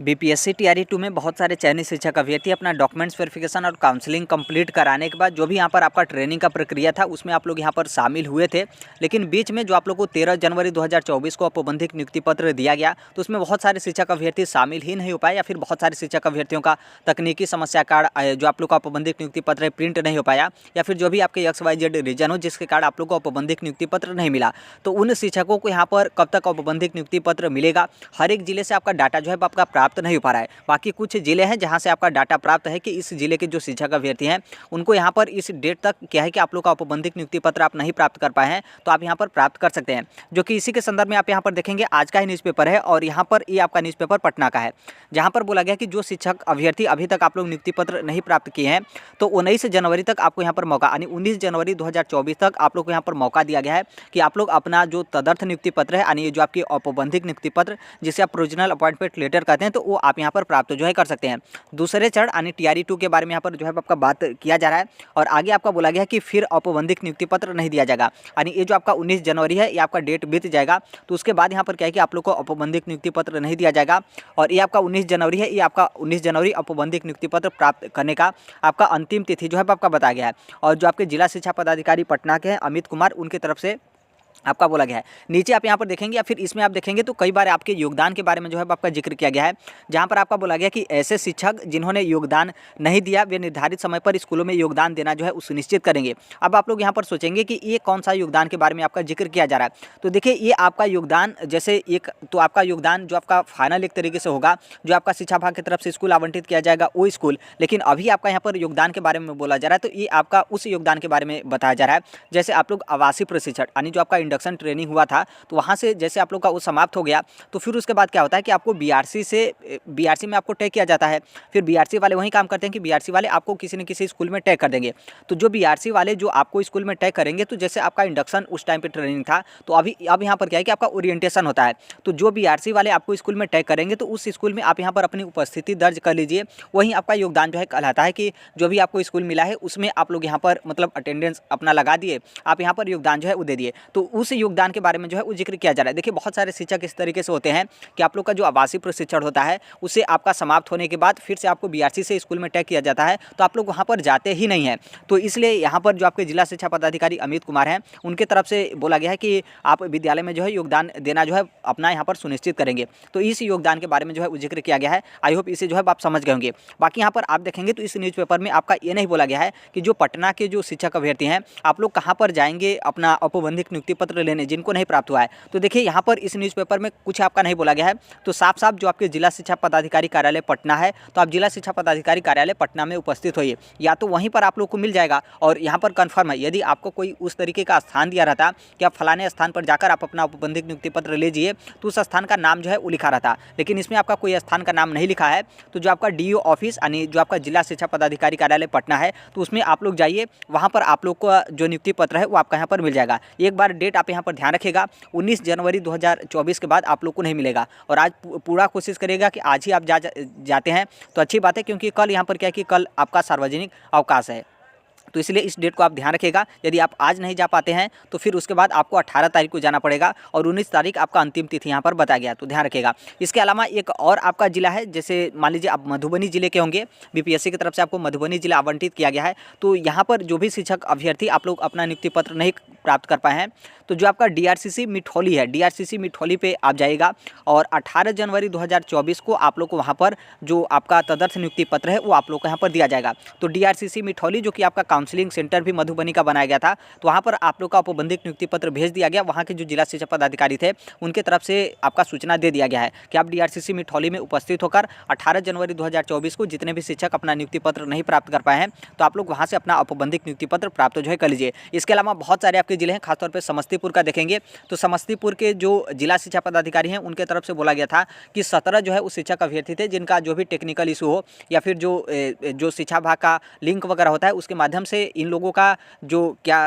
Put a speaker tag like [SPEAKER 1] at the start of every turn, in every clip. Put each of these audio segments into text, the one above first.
[SPEAKER 1] BPSC TRE 2 में बहुत सारे चयनित शिक्षक अभ्यर्थी अपना डॉक्यूमेंट्स वेरिफिकेशन और काउंसलिंग कंप्लीट कराने के बाद जो भी यहाँ पर आपका ट्रेनिंग का प्रक्रिया था उसमें आप लोग यहाँ पर शामिल हुए थे। लेकिन बीच में जो आप लोग को 13 जनवरी 2024 को औपबंधिक नियुक्ति पत्र दिया गया तो उसमें बहुत सारे शिक्षक अभ्यर्थी शामिल ही नहीं हो पाए, या फिर बहुत सारे शिक्षक अभ्यर्थियों का तकनीकी समस्या कारण जो आप लोग का औपबंधिक नियुक्ति पत्र है प्रिंट नहीं हो पाया, या फिर जो भी आपके XYZ रीजन हो जिसके कारण आप लोग को औपबंधिक नियुक्ति पत्र नहीं मिला। तो उन शिक्षकों को यहाँ पर कब तक औपबंधिक नियुक्ति पत्र मिलेगा? हर एक जिले से आपका डाटा जो है आपका प्राप्त नहीं हो पा रहा है। बाकी कुछ जिले हैं जहां से आपका डाटा प्राप्त है कि इस जिले के जो शिक्षक अभ्यर्थी हैं उनको यहां पर इस डेट तक क्या है कि आप लोग का औपबंधिक नियुक्ति पत्र आप नहीं प्राप्त कर पाए हैं, तो आप यहां पर प्राप्त कर सकते हैं। जो कि इसी के संदर्भ में आप यहां पर देखेंगे आज का ही न्यूज़पेपर है, और यहां पर ये आपका न्यूज़पेपर पटना का है, जहां पर बोला गया कि जो शिक्षक अभ्यर्थी अभी तक आप लोग नियुक्ति पत्र नहीं प्राप्त किए हैं तो 19 जनवरी तक आपको यहाँ पर मौका, यानी 19 जनवरी 2024 तक आप लोग को यहाँ पर मौका दिया गया है कि आप लोग अपना जो तदर्थ नियुक्ति पत्र है, यानी जो आपकी औपबंधिक नियुक्ति पत्र जिसे आप प्रोविजनल अपॉइंटमेंट लेटर कहते हैं, तो वो आप यहाँ पर प्राप्त जो है कर सकते हैं। दूसरे चरण यानी टीआरई 2 के बारे में यहाँ पर जो है आपका बात किया जा रहा है, और आगे आपका बोला गया है कि फिर औपबंधिक नियुक्ति पत्र नहीं दिया जाएगा। यानी ये जो आपका 19 जनवरी है ये आपका डेट बीत जाएगा, तो उसके बाद यहाँ पर क्या है कि आप लोग को औपबंधिक नियुक्ति पत्र नहीं दिया जाएगा, और ये आपका 19 जनवरी है, ये आपका 19 जनवरी औपबंधिक नियुक्ति पत्र प्राप्त करने का आपका अंतिम तिथि जो है आपका बताया गया है। और जो आपके जिला शिक्षा पदाधिकारी पटना के हैं अमित कुमार, उनकी तरफ से आपका बोला गया है। नीचे आप यहाँ पर देखेंगे या फिर इसमें आप देखेंगे तो कई बार आपके योगदान के बारे में जो है आपका जिक्र किया गया है, जहाँ पर आपका बोला गया कि ऐसे शिक्षक जिन्होंने योगदान नहीं दिया वे निर्धारित समय पर स्कूलों में योगदान देना जो है वो सुनिश्चित करेंगे। अब आप लोग यहाँ पर सोचेंगे कि ये कौन सा योगदान के बारे में आपका जिक्र किया जा रहा है, तो देखिए ये आपका योगदान जैसे एक तो आपका योगदान जो आपका फाइनल एक तरीके से होगा, जो आपका शिक्षा विभाग की तरफ से स्कूल आवंटित किया जाएगा वो स्कूल, लेकिन अभी आपका यहाँ पर योगदान के बारे में बोला जा रहा है, तो ये आपका उस योगदान के बारे में बताया जा रहा है। जैसे आप लोग आवासीय प्रशिक्षण यानी जो आपका इंडक्शन ट्रेनिंग हुआ था, तो वहाँ से जैसे आप लोग का वो समाप्त हो गया, तो फिर उसके बाद क्या होता है कि आपको बीआरसी में आपको टैग किया जाता है। फिर बीआरसी वाले वही काम करते हैं कि बीआरसी वाले आपको किसी न किसी स्कूल में टैग कर देंगे। तो जो बीआरसी वाले जो आपको स्कूल में टैग करेंगे, तो जैसे आपका इंडक्शन उस टाइम पे ट्रेनिंग था, तो अब यहाँ पर क्या है कि आपका ओरिएंटेशन होता है, तो जो बीआरसी वाले आपको स्कूल में टैग करेंगे तो उस स्कूल में आप यहाँ पर अपनी उपस्थिति दर्ज कर लीजिए। वहीं आपका योगदान जो है कहलाता है कि जो भी आपको स्कूल मिला है उसमें आप लोग यहाँ पर मतलब अटेंडेंस अपना लगा दिए, आप यहाँ पर योगदान जो है वो दे दिए। तो उस योगदान के बारे में जो है वो जिक्र किया जा रहा है। देखिए बहुत सारे शिक्षक इस तरीके से होते हैं कि आप लोग का जो आवासीय प्रशिक्षण होता है उसे आपका समाप्त होने के बाद फिर से आपको बीआरसी से स्कूल में टैग किया जाता है, तो आप लोग वहाँ पर जाते ही नहीं हैं। तो इसलिए यहाँ पर जो आपके जिला शिक्षा पदाधिकारी अमित कुमार हैं उनके तरफ से बोला गया है कि आप विद्यालय में जो है योगदान देना जो है अपना यहाँ पर सुनिश्चित करेंगे। तो इस योगदान के बारे में जो है वो जिक्र किया गया है। आई होप इसे जो है आप समझ गए होंगे। बाकी यहाँ पर आप देखेंगे तो इस न्यूज़पेपर में आपका ये नहीं बोला गया है कि जो पटना के जो शिक्षक अभ्यर्थी हैं आप लोग कहाँ पर जाएंगे अपना औपबंधिक नियुक्ति पत्र लेने, जिनको नहीं प्राप्त हुआ है। तो देखिए यहाँ पर इस न्यूज़पेपर में कुछ आपका नहीं बोला गया है, तो साफ साफ जो आपके जिला शिक्षा पदाधिकारी कार्यालय पटना है, तो आप जिला शिक्षा पदाधिकारी कार्यालय पटना में उपस्थित होइए, या तो वहीं पर आप लोग को मिल जाएगा। और यहाँ पर कन्फर्म है, यदि आपको कोई उस तरीके का स्थान दिया रहता कि आप फलाने स्थान पर जाकर आप अपना औपबंधिक नियुक्ति पत्र लीजिए, तो उस स्थान का नाम जो है वो लिखा रहता, लेकिन इसमें आपका कोई स्थान का नाम नहीं लिखा है। तो जो आपका डीओ ऑफिस यानी जो आपका जिला शिक्षा पदाधिकारी कार्यालय पटना है, तो उसमें आप लोग जाइए, वहाँ पर आप लोग को जो नियुक्ति पत्र है वो आपका यहाँ पर मिल जाएगा। एक बार डेट आप यहाँ पर ध्यान रखिएगा, 19 जनवरी 2024 के बाद आप लोग को नहीं मिलेगा। और आज पूरा कोशिश करिएगा कि आज ही आप जाते हैं तो अच्छी बात है, क्योंकि कल यहाँ पर क्या है कि कल आपका सार्वजनिक अवकाश है, तो इसलिए इस डेट को आप ध्यान रखिएगा। यदि आप आज नहीं जा पाते हैं तो फिर उसके बाद आपको 18 तारीख को जाना पड़ेगा, और 19 तारीख आपका अंतिम तिथि यहाँ पर बताया गया, तो ध्यान रखिएगा। इसके अलावा एक और आपका जिला है, जैसे मान लीजिए आप मधुबनी जिले के होंगे, बीपीएससी की तरफ से आपको मधुबनी जिला आवंटित किया गया है, तो यहाँ पर जो भी शिक्षक अभ्यर्थी आप लोग अपना नियुक्ति पत्र नहीं प्राप्त कर पाए हैं, तो जो आपका डीआरसीसी मिठौली है, डीआरसीसी मिठौली पे आप जाइएगा, और 18 जनवरी 2024 को आप लोग को वहाँ पर जो आपका तदर्थ नियुक्ति पत्र है वो आप लोग को यहाँ पर दिया जाएगा। तो डीआरसीसी मिठौली जो कि आपका काउंसलिंग सेंटर भी मधुबनी का बनाया गया था, तो वहाँ पर आप लोग का औपबंधिक नियुक्ति पत्र भेज दिया गया। वहाँ के जो जिला शिक्षा पदाधिकारी थे उनके तरफ से आपका सूचना दे दिया गया है कि आप डीआरसीसी मिठौली में उपस्थित होकर 18 जनवरी 2024 को जितने भी शिक्षक अपना नियुक्ति पत्र नहीं प्राप्त कर पाए हैं, तो आप लोग वहाँ से अपना औपबंधिक नियुक्ति पत्र प्राप्त जो है कर लीजिए। इसके अलावा बहुत सारे आपके जिले हैं, खासतौर पर समस्तीपुर का देखेंगे तो समस्तीपुर के जो जिला शिक्षा पदाधिकारी हैं उनके तरफ से बोला गया था कि 17 जो है उस शिक्षक अभ्यर्थी थे जिनका जो भी टेक्निकल इशू हो, या फिर जो शिक्षा विभाग का लिंक वगैरह होता है उसके माध्यम से इन लोगों का जो क्या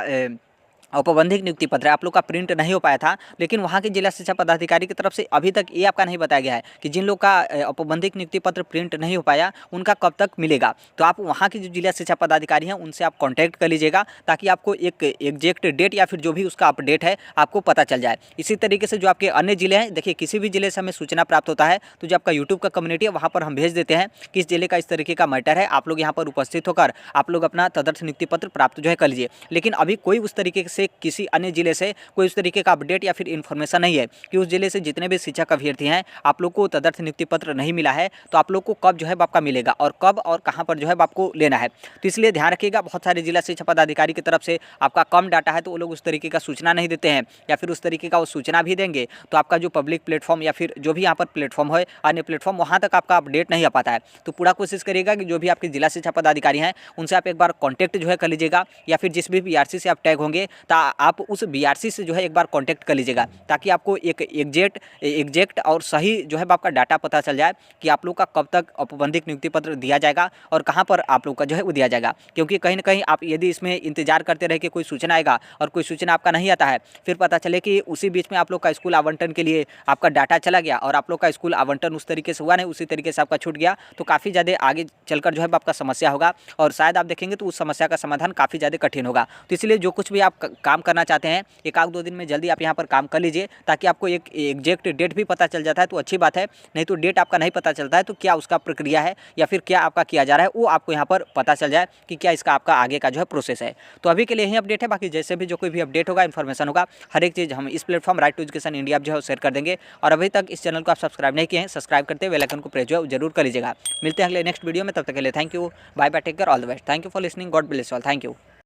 [SPEAKER 1] औपबंधिक नियुक्ति पत्र आप लोग का प्रिंट नहीं हो पाया था, लेकिन वहाँ के जिला शिक्षा पदाधिकारी की तरफ से अभी तक ये आपका नहीं बताया गया है कि जिन लोग का औपबंधिक नियुक्ति पत्र प्रिंट नहीं हो पाया उनका कब तक मिलेगा। तो आप वहाँ के जो जिला शिक्षा पदाधिकारी हैं उनसे आप कॉन्टैक्ट कर लीजिएगा, ताकि आपको एक एग्जैक्ट डेट या फिर जो भी उसका अपडेट है आपको पता चल जाए। इसी तरीके से जो आपके अन्य जिले हैं, देखिए किसी भी जिले से हमें सूचना प्राप्त होता है तो जो आपका यूट्यूब का कम्युनिटी है वहाँ पर हम भेज देते हैं कि इस जिले का इस तरीके का मैटर है, आप लोग यहाँ पर उपस्थित होकर आप लोग अपना तदर्थ नियुक्ति पत्र प्राप्त जो है कर लीजिए। लेकिन अभी कोई उस तरीके से किसी अन्य जिले से कोई उस तरीके का अपडेट या फिर इन्फॉर्मेशन नहीं है कि उस जिले से जितने भी शिक्षक अभ्यर्थी हैं आप लोग को तदर्थ नियुक्ति पत्र नहीं मिला है, तो आप लोग को कब जो है आपका मिलेगा और कब और कहाँ पर जो है आपको लेना है। तो इसलिए ध्यान रखिएगा, बहुत सारे जिला शिक्षा पदाधिकारी की तरफ से आपका कम डाटा है तो वो लोग उस तरीके का सूचना नहीं देते हैं, या फिर उस तरीके का वो सूचना भी देंगे तो आपका जो पब्लिक प्लेटफॉर्म या फिर जो भी यहाँ पर प्लेटफॉर्म है अन्य प्लेटफॉर्म वहाँ तक आपका अपडेट नहीं आ पाता है। तो पूरा कोशिश करिएगा कि जो भी आपके जिला शिक्षा पदाधिकारी हैं उनसे आप एक बार कॉन्टैक्ट जो है कर लीजिएगा, या फिर जिस भी बीआरसी से आप टैग होंगे तो आप उस बीआरसी से जो है एक बार कांटेक्ट कर लीजिएगा, ताकि आपको एक एग्जैक्ट और सही जो है आपका डाटा पता चल जाए कि आप लोग का कब तक औपबंधिक नियुक्ति पत्र दिया जाएगा और कहां पर आप लोग का जो है वो दिया जाएगा। क्योंकि कहीं ना कहीं आप यदि इसमें इंतजार करते रहे कि कोई सूचना आएगा और कोई सूचना आपका नहीं आता है, फिर पता चले कि उसी बीच में आप लोग का स्कूल आवंटन के लिए आपका डाटा चला गया और आप लोग का स्कूल आवंटन उस तरीके से हुआ नहीं, उसी तरीके से आपका छूट गया, तो काफ़ी ज़्यादा आगे चलकर जो है आपका समस्या होगा और शायद आप देखेंगे तो उस समस्या का समाधान काफ़ी ज़्यादा कठिन होगा। तो इसलिए जो कुछ भी आप काम करना चाहते हैं एक आध 2 दिन में जल्दी आप यहाँ पर काम कर लीजिए, ताकि आपको एक एग्जैक्ट डेट भी पता चल जाता है तो अच्छी बात है, नहीं तो डेट आपका नहीं पता चलता है तो क्या उसका प्रक्रिया है या फिर क्या आपका किया जा रहा है वो आपको यहाँ पर पता चल जाए कि क्या इसका आपका आगे का जो है प्रोसेस है। तो अभी के लिए यही अपडेट है, बाकी जैसे भी जो कोई भी अपडेट होगा, इन्फॉर्मेशन होगा, हर एक चीज़ हम इस platform right to education India जो है शेयर कर देंगे। और अभी तक इस चैनल को आप सब्सक्राइब नहीं किए हैं, सब्सक्राइब करते बेल आइकन को प्रेस जो है जरूर कर लीजिएगा। मिलते हैं अगले नेक्स्ट वीडियो में, तब तक के लिए thank you, bye bye, take care, all the best, thank you for listening, God bless all, thank you.